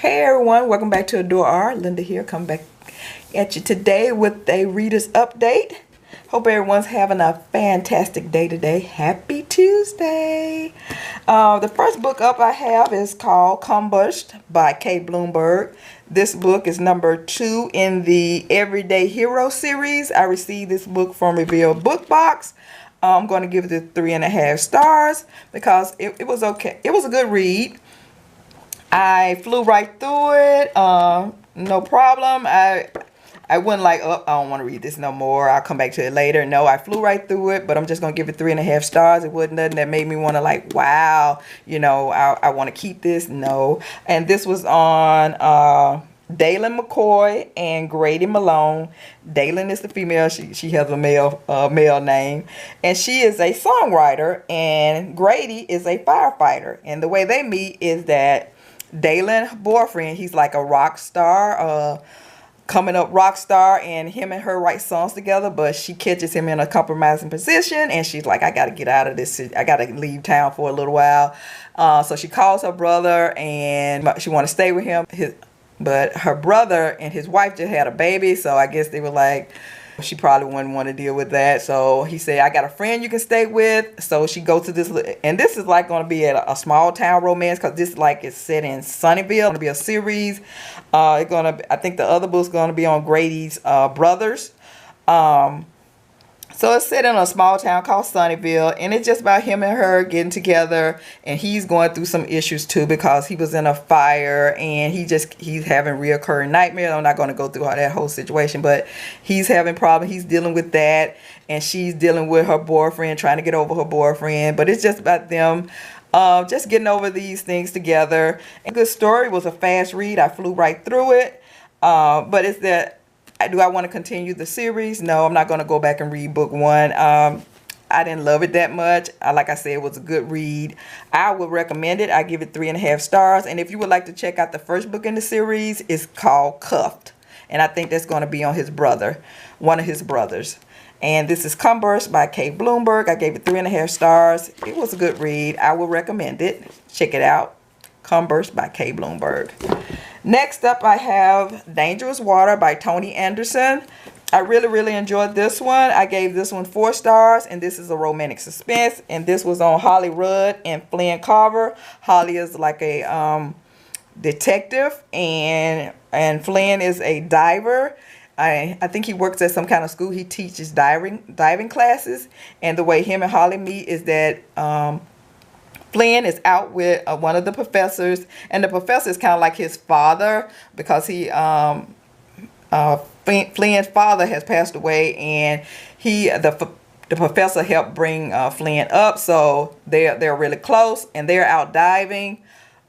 Hey everyone, welcome back to AdoreR. Linda here, coming back at you today with a reader's update. Hope everyone's having a fantastic day today. Happy Tuesday. The first book up I have is called Combust by Bromberg. This book is number 2 in the Everyday Hero series. I received this book from Reveal Book Box. I'm going to give it 3.5 stars because it was okay. It was a good read. I flew right through it. No problem. I wasn't like, oh, I don't want to read this no more. I'll come back to it later. No, I flew right through it, but I'm just going to give it 3.5 stars. It wasn't nothing that made me want to like, wow, you know, I want to keep this. No. And this was on Dalen McCoy and Grady Malone. Dalen is the female. She has a male name. And she is a songwriter. And Grady is a firefighter. And the way they meet is that Dalen's boyfriend, he's like a rock star, coming up rock star, and him and her write songs together, but she catches him in a compromising position, and she's like, I gotta get out of this, I gotta leave town for a little while. So she calls her brother, and she want to stay with him. But her brother and his wife just had a baby, so I guess they were like, she probably wouldn't want to deal with that. So he said, I got a friend you can stay with. So she goes to this, and this is like going to be a small town romance, because this like is set in Sunnyvale. It's going to be a series. I think the other book's going to be on Grady's brothers. So it's set in a small town called Sunnyvale, and it's just about him and her getting together, and he's going through some issues too because he was in a fire, and he's having reoccurring nightmares. I'm not going to go through that whole situation, but he's having problems. He's dealing with that, and she's dealing with her boyfriend, trying to get over her boyfriend. But it's just about them just getting over these things together. A good story. It was a fast read. I flew right through it. But it's that, do I want to continue the series? No, I'm not going to go back and read book 1. I didn't love it that much. Like I said, it was a good read. I would recommend it. I give it 3.5 stars. And if you would like to check out the first book in the series, it's called Cuffed. And I think that's going to be on his brother, one of his brothers. And this is Combust by Bromberg. I gave it 3.5 stars. It was a good read. I will recommend it. Check it out. Combust by Bromberg. Next up, I have Dangerous Water by Toni Anderson. I really enjoyed this one. I gave this one 4 stars, and this is a romantic suspense. And this was on Holly Rudd and Flynn Carver. Holly is like a detective, and Flynn is a diver. I think he works at some kind of school. He teaches diving classes. And the way him and Holly meet is that Flynn is out with one of the professors, and the professor is kind of like his father, because Flynn's father has passed away, and the professor helped bring Flynn up, so they're really close, and they're out diving.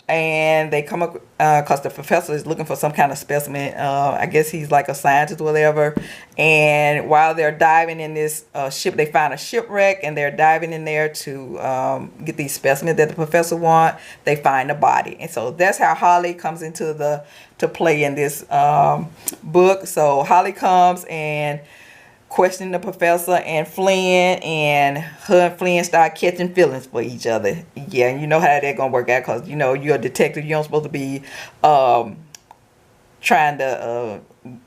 And they come up because the professor is looking for some kind of specimen. I guess he's like a scientist or whatever. And while they're diving in this ship, they find a shipwreck, and they're diving in there to get these specimens that the professor wants. They find a body. And so that's how Holly comes into to play in this book. So Holly comes and questioning the professor and Flynn, and her and Flynn start catching feelings for each other. Yeah, and you know how that's gonna work out, because you know you're a detective. You don't supposed to be trying to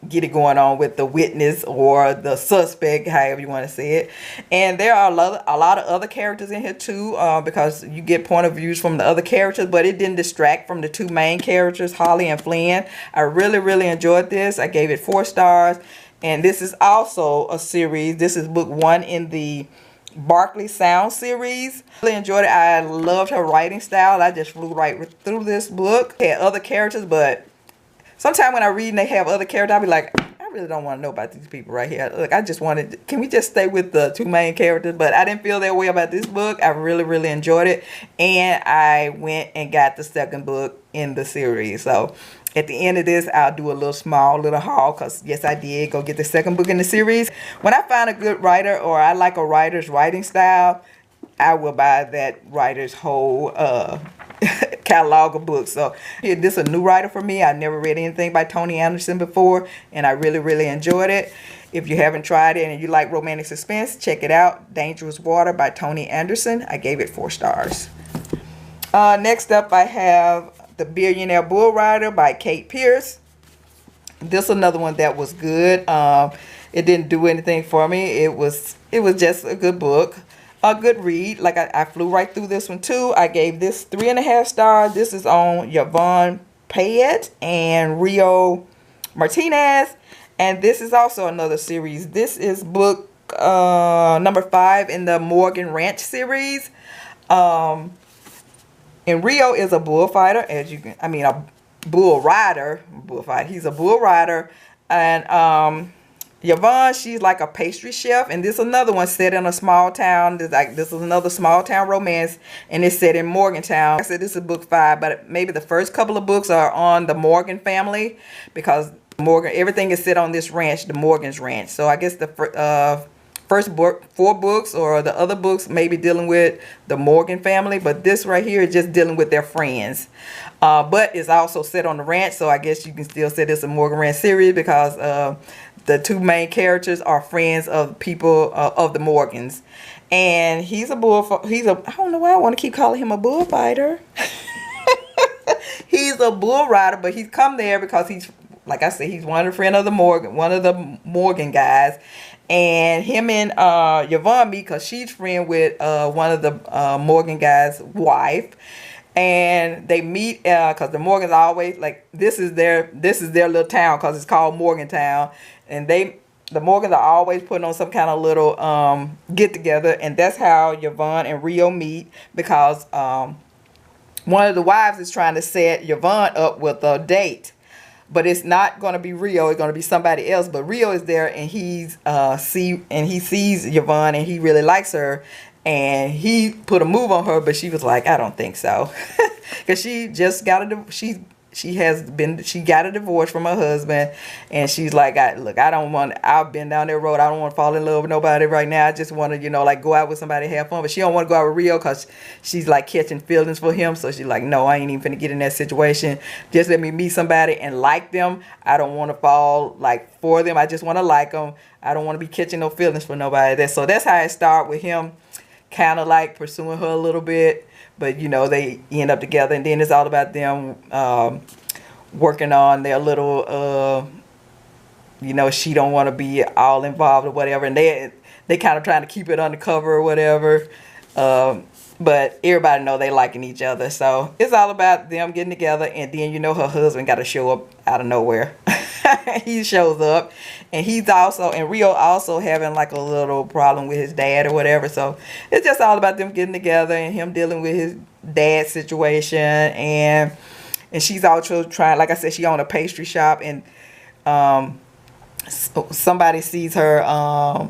get it going on with the witness or the suspect, however you want to say it. And there are a lot of other characters in here too, because you get point of views from the other characters, but it didn't distract from the 2 main characters, Holly and Flynn. I really enjoyed this. I gave it 4 stars. And this is also a series. This is book 1 in the Barkley Sound series. Really enjoyed it. I loved her writing style. I just flew right through this book. It had other characters, but sometimes when I read and they have other characters, I'll be like, I really don't want to know about these people right here. Look, I just wanted, can we just stay with the 2 main characters? But I didn't feel that way about this book. I really enjoyed it. And I went and got the second book in the series. So at the end of this, I'll do a small little haul, because yes, I did go get the second book in the series. When I find a good writer, or I like a writer's writing style, I will buy that writer's whole catalog of books. So this is a new writer for me. I never read anything by Toni Anderson before, and I really enjoyed it. If you haven't tried it and you like romantic suspense, check it out. Dangerous Water by Toni Anderson. I gave it 4 stars. Next up, I have The Billionaire Bull Rider by Kate Pearce. This is another one that was good. It didn't do anything for me. It was just a good book, a good read. Like I flew right through this one too. I gave this 3.5 stars. This is on Yvonne Payette and Rio Martinez, and this is also another series. This is book number 5 in the Morgan Ranch series. And Rio is a bullfighter, as you can, a bull rider, bullfighter. He's a bull rider, and Yvonne, she's like a pastry chef, and this is another one set in a small town. This is another small town romance, and it's set in Morgantown. Like I said, this is book 5, but maybe the first couple of books are on the Morgan family, because everything is set on this ranch, the Morgan's ranch. So I guess the first 4 books or the other books may be dealing with the Morgan family, but this right here is just dealing with their friends. But it's also set on the ranch, so I guess you can still say this is a Morgan Ranch series, because the 2 main characters are friends of people of the Morgans. And I don't know why I want to keep calling him a bullfighter. He's a bull rider, but he's come there because he's, like I said, he's one of the Morgan guys. And him and Yvonne meet because she's friend with one of the Morgan guys' wife. And they meet because the Morgans are always like, this is their little town because it's called Morgantown. And the Morgans are always putting on some kind of little get together, and that's how Yvonne and Rio meet, because one of the wives is trying to set Yvonne up with a date. But it's not going to be Rio. It's going to be somebody else. But Rio is there, and he sees Yvonne, and he really likes her. And he put a move on her, but she was like, I don't think so. Because she just got she got a divorce from her husband, and she's like, I've been down that road. I don't want to fall in love with nobody right now. I just want to, like, go out with somebody and have fun. But she don't want to go out with Rio because she's like catching feelings for him. So she's like, no, I ain't even finna get in that situation. Just let me meet somebody and like them. I don't want to fall like for them. I just want to like them. I don't want to be catching no feelings for nobody. So that's how it started with him, kind of like pursuing her a little bit. But, they end up together, and then it's all about them working on their little, she don't want to be all involved or whatever. And they kind of trying to keep it undercover or whatever. But everybody know they liking each other. So it's all about them getting together. And then, her husband got to show up out of nowhere. He shows up, and Rio also having like a little problem with his dad or whatever. So it's just all about them getting together and him dealing with his dad's situation. And she's also trying, like I said, she owned a pastry shop, and somebody sees her,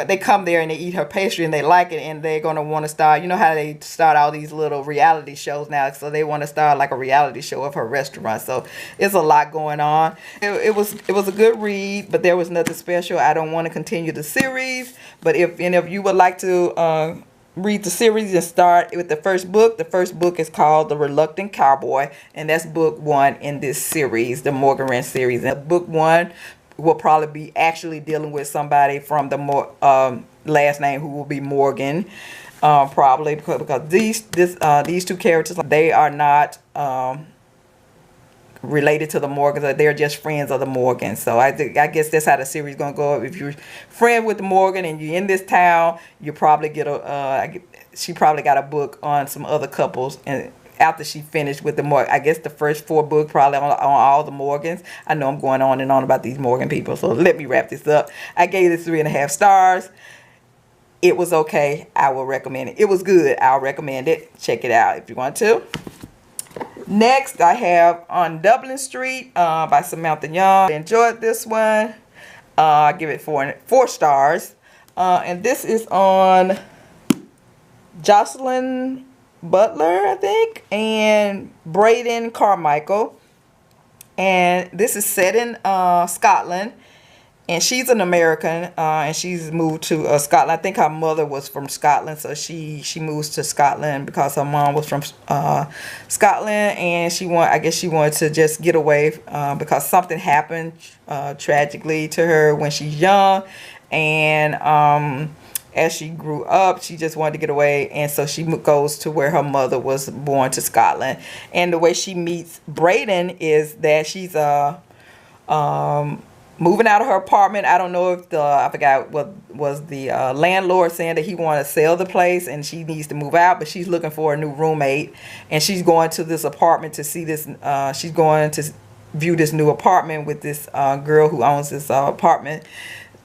they come there and they eat her pastry and they like it, and they're going to want to start, how they start all these little reality shows now, so they want to start like a reality show of her restaurant. So it's a lot going on. It was a good read, but there was nothing special. I don't want to continue the series, but if any of you would like to read the series and start with the first book is called The Reluctant Cowboy, and that's book 1 in this series, the Morgan Ranch series. And book 1 will probably be actually dealing with somebody from the last name who will be Morgan, probably because these 2 characters, they are not related to the Morgans. They're just friends of the Morgans. So I guess that's how the series is gonna go. If you're friend with the Morgan and you're in this town, you probably get she probably got a book on some other couples, and after she finished with I guess the first 4 books probably on all the Morgans. I know I'm going on and on about these Morgan people, so let me wrap this up. I gave this 3.5 stars. It was okay. I will recommend it. It was good. I'll recommend it. Check it out if you want to. Next, I have On Dublin Street by Samantha Young. I enjoyed this one. I give it 4 stars. And this is on Jocelyn Butler, I think, and Braden Carmichael. And this is set in Scotland. And she's an American, and she's moved to Scotland. I think her mother was from Scotland, so she moves to Scotland because her mom was from Scotland, and I guess she wanted to just get away because something happened tragically to her when she's young, and as she grew up, she just wanted to get away, and so she goes to where her mother was born, to Scotland. And the way she meets Braden is that she's moving out of her apartment. I don't know if I forgot what was the landlord saying that he wanted to sell the place and she needs to move out, but she's looking for a new roommate, and she's going to this apartment to see this. She's going to view this new apartment with this girl who owns this apartment.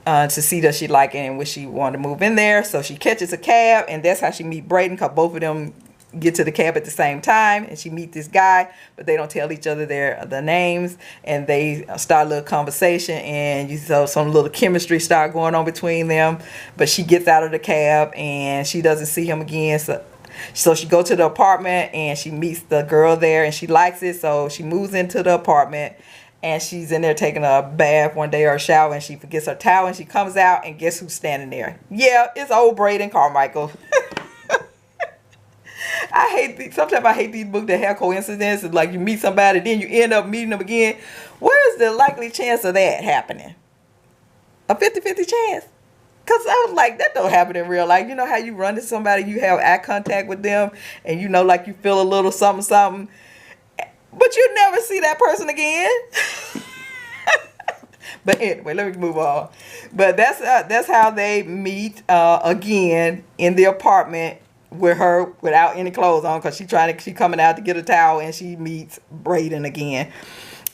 To see does she like it and would she want to move in there. So she catches a cab, and that's how she meet Braden, because both of them get to the cab at the same time, and she meet this guy, but they don't tell each other the names, and they start a little conversation, and you saw some little chemistry start going on between them. But she gets out of the cab and she doesn't see him again, so she goes to the apartment and she meets the girl there, and she likes it, so she moves into the apartment. And she's in there taking a bath one day, or a shower, and she forgets her towel, and she comes out, and guess who's standing there? Yeah, it's old Braden Carmichael. Sometimes I hate these books that have coincidences, like you meet somebody, then you end up meeting them again. Where is the likely chance of that happening? A 50-50 chance? Because I was like, that don't happen in real life. You know how you run to somebody, you have eye contact with them, and you know, like you feel a little something, something, but you never see that person again. But anyway, let me move on. But that's how they meet again in the apartment with her without any clothes on, because she coming out to get a towel, and she meets Braden again.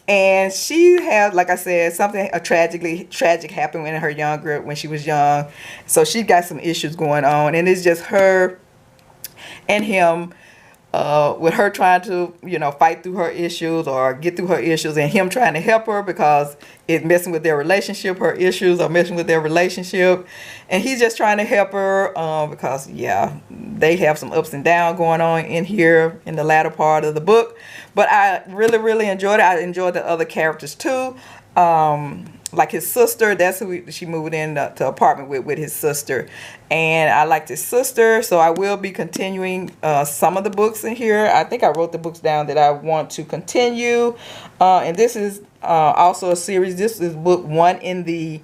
And she had, like I said, a tragic happened when she was young. So she got some issues going on, and it's just her and him, with her trying to, fight through her issues or get through her issues, and him trying to help her because it's messing with their relationship. Her issues are messing with their relationship, and he's just trying to help her because, yeah, they have some ups and downs going on in here in the latter part of the book. But I really, really enjoyed it. I enjoyed the other characters too. Like his sister, that's who she moved in to apartment with his sister. And I liked his sister, so I will be continuing some of the books in here. I think I wrote the books down that I want to continue. And this is also a series. This is book one in the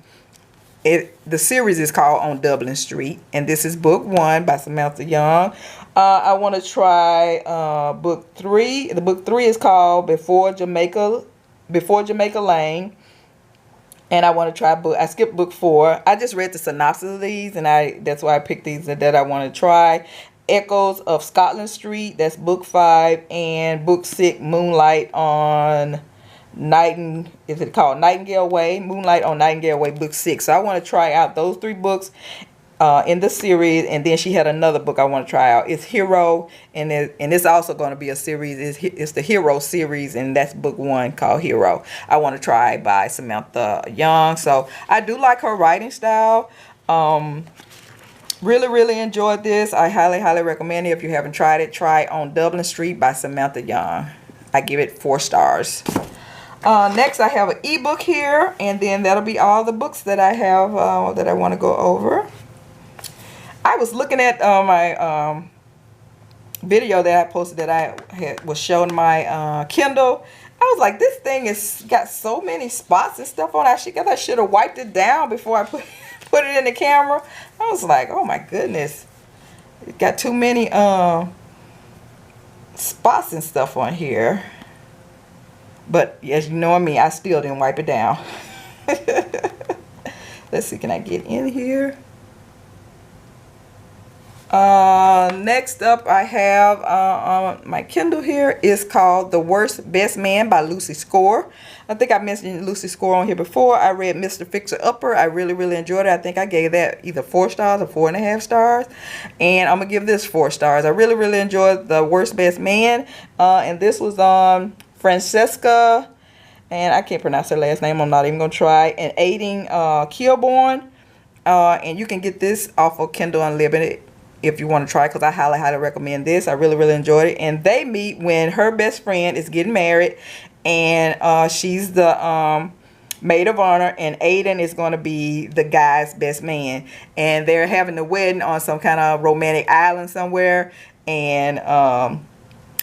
series is called On Dublin Street. And this is book one by Samantha Young. I want to try book three. The book three is called Before Jamaica Lane. And I want to try I skipped book 4. I just read the synopsis of these, and that's why I picked these that I want to try. Echoes of Scotland Street, that's book 5, and book 6, Moonlight on Nightingale Way? Moonlight on Nightingale Way, book 6. So I want to try out those 3 books in the series, and then she had another book I want to try out. It's Hero, and it's also going to be a series. It's the Hero series, and that's book 1 called Hero. I want to try by Samantha Young. So I do like her writing style. Really, really enjoyed this. I highly, highly recommend it. If you haven't tried it, try On Dublin Street by Samantha Young. I give it 4 stars. Next, I have an ebook here, and then that'll be all the books that I have that I want to go over. I was looking at my video that I posted that I was showing my Kindle. I was like, this thing has got so many spots and stuff on it. I should have wiped it down before I put it in the camera. I was like, oh my goodness, it got too many spots and stuff on here. But as you know me, I still didn't wipe it down. Let's see, can I get in here? Next up, I have on my Kindle here is called The Worst Best Man by Lucy Score. I think I mentioned Lucy Score on here before. I read Mr. Fixer Upper. I really, really enjoyed it. I think I gave that either 4 stars or 4.5 stars. And I'm going to give this 4 stars. I really, really enjoyed The Worst Best Man. And this was on Francesca, and I can't pronounce her last name. I'm not even going to try. And Aiding Kilborn. And you can get this off of Kindle Unlimited if you want to try, because I highly, highly recommend this. I really, really enjoyed it. And they meet when her best friend is getting married, and she's the maid of honor, and Aiden is going to be the guy's best man. And they're having the wedding on some kind of romantic island somewhere. And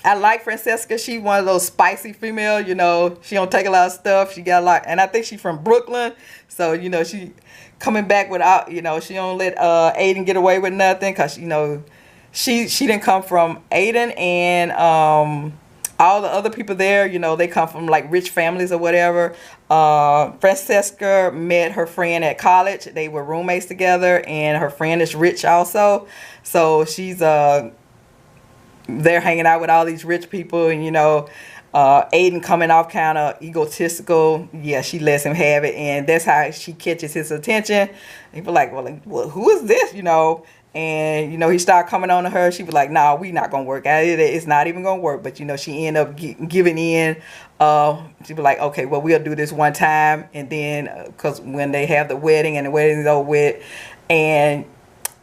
I like Francesca. She's one of those spicy female, you know. She don't take a lot of stuff. She got a lot, and I think she's from Brooklyn. So, you know, she coming back without, you know, she don't let Aiden get away with nothing, because, you know, she didn't come from Aiden and all the other people there, you know, they come from like rich families or whatever. Francesca met her friend at college. They were roommates together, and her friend is rich also. So she's they're hanging out with all these rich people, and you know, Aiden coming off kind of egotistical. Yeah, she lets him have it, and that's how she catches his attention. People like, well, who is this, you know? And, you know, he started coming on to her. She was like, nah, we not going to work. It's not even going to work. But, you know, she ended up giving in. She was like, okay, well, we'll do this one time. And then, because when they have the wedding and the wedding is over with, and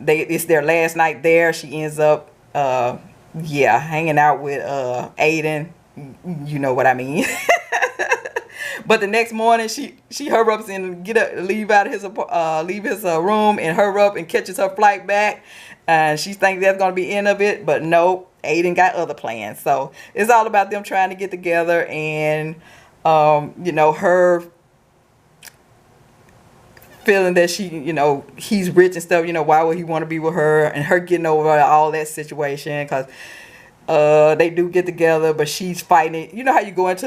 it's their last night there, she ends up, yeah, hanging out with Aiden. You know what I mean. But the next morning, she hurries up and leave his room and hurry up and catches her flight back. And she thinks that's gonna be the end of it, but no, Aiden got other plans. So it's all about them trying to get together, and you know, her feeling that she, you know, he's rich and stuff. You know, why would he want to be with her? And her getting over all that situation, because they do get together, but she's fighting it. You know how you go into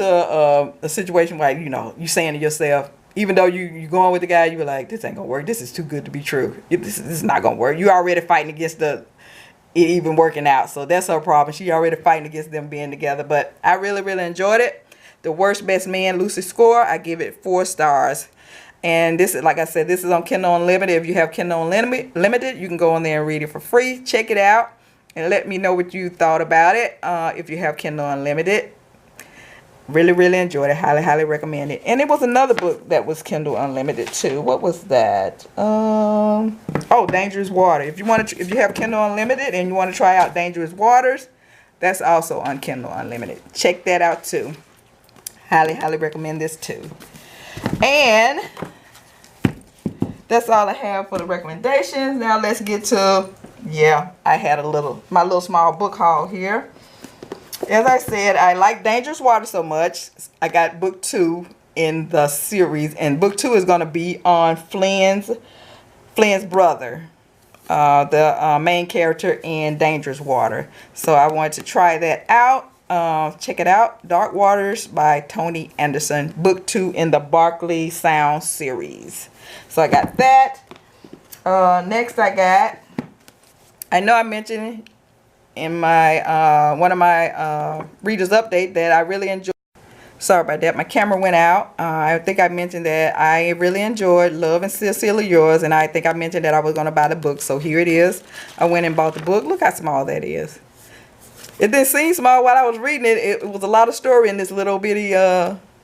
a situation where, you know, you saying to yourself, even though you going with the guy, you were like, this ain't gonna work. This is too good to be true. This is not gonna work. You already fighting against it even working out. So that's her problem. She already fighting against them being together. But I really, really enjoyed it. The Worst Best Man Lucy score, I give it 4 stars. And this is, like I said, this is on Kindle Unlimited. If you have Kindle Unlimited, you can go on there and read it for free. Check it out. And let me know what you thought about it if you have Kindle Unlimited. Really, really enjoyed it. Highly, highly recommend it. And it was another book that was Kindle Unlimited too. What was that? Oh, Dangerous Water. If you have Kindle Unlimited and you want to try out Dangerous Waters, that's also on Kindle Unlimited. Check that out too. Highly, highly recommend this too. And that's all I have for the recommendations. Now let's get to, yeah, I had my little small book haul here. As I said, I like Dangerous Water so much. I got book 2 in the series, and book 2 is going to be on Flynn's brother, the main character in Dangerous Water. So I wanted to try that out. Check it out. Dark Waters by Toni Anderson, book 2 in the Barkley Sound series. So I got that. Next I know I mentioned in my one of my readers update that I really enjoyed. Sorry about that, my camera went out. I think I mentioned that I really enjoyed Love and Sincerely Yours, and I think I mentioned that I was going to buy the book, so here it is. I went and bought the book. Look how small that is. It didn't seem small while I was reading it. It was a lot of story in this little bitty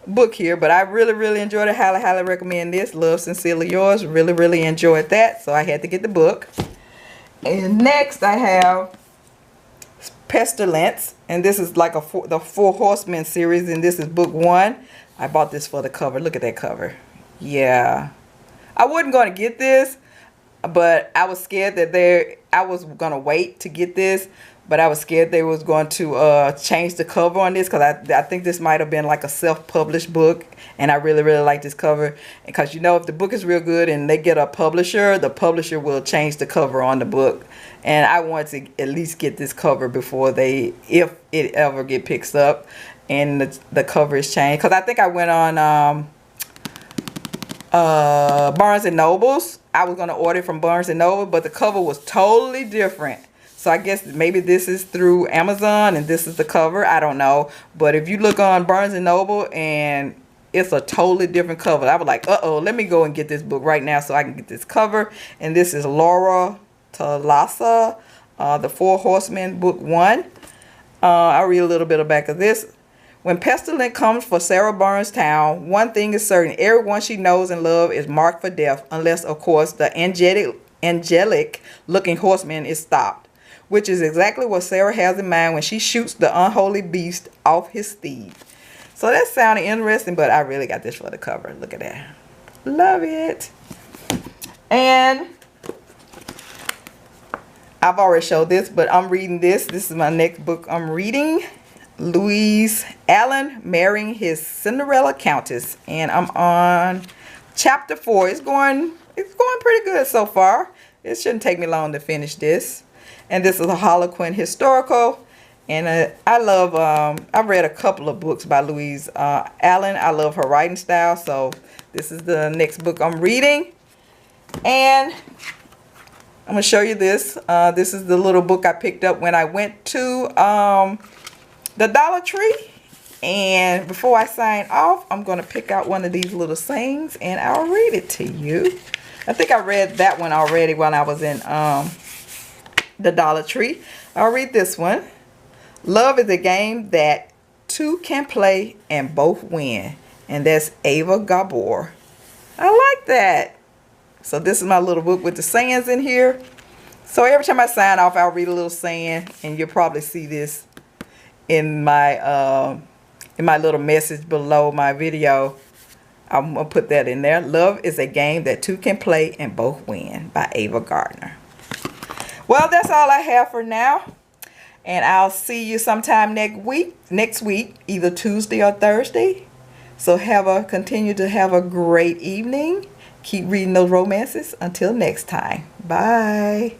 book here, but I really, really enjoyed it. Highly, highly recommend this. Love Sincerely Yours. Really, really enjoyed that, so I had to get the book. And next I have Pestilence, and this is like the 4 Horsemen series, and this is book 1. I bought this for the cover. Look at that cover. Yeah, I wasn't going to get this, but I was scared that I was going to wait to get this, but I was scared they was going to change the cover on this, because I think this might have been like a self-published book, and I really, really like this cover, because you know, if the book is real good and they get a publisher, the publisher will change the cover on the book. And I want to at least get this cover before if it ever get picked up and the cover is changed. Because I think I went on Barnes & Noble's. I was going to order it from Barnes & Noble, but the cover was totally different. So I guess maybe this is through Amazon and this is the cover. I don't know. But if you look on Barnes & Noble, and it's a totally different cover. I was like, uh-oh, let me go and get this book right now so I can get this cover. And this is Thalassa, the 4 Horsemen, book 1. I'll read a little bit of back of this. When pestilence comes for Sara Barnes' town, one thing is certain: everyone she knows and loves is marked for death, unless, of course, the angelic-looking horseman is stopped, which is exactly what Sara has in mind when she shoots the unholy beast off his steed. So that sounded interesting, but I really got this for the cover. Look at that. Love it. And I've already showed this, but I'm reading this. This is my next book I'm reading. Louise Allen marrying his Cinderella Countess, and I'm on chapter 4. It's going pretty good so far. It shouldn't take me long to finish this. And this is a Harlequin historical, and I've read a couple of books by Louise Allen. I love her writing style, so this is the next book I'm reading. And I'm gonna show you this. This is the little book I picked up when I went to the Dollar Tree. And before I sign off, I'm gonna pick out one of these little sayings and I'll read it to you. I think I read that one already when I was in the Dollar Tree. I'll read this one. Love is a game that two can play and both win. And that's Eva Gabor. I like that. So this is my little book with the sayings in here. So every time I sign off, I'll read a little saying, and you'll probably see this in my little message below my video. I'm gonna put that in there. Love is a game that two can play and both win, by Eva Gardner. Well, that's all I have for now, and I'll see you sometime next week, either Tuesday or Thursday. So continue to have a great evening. Keep reading those romances. Until next time. Bye.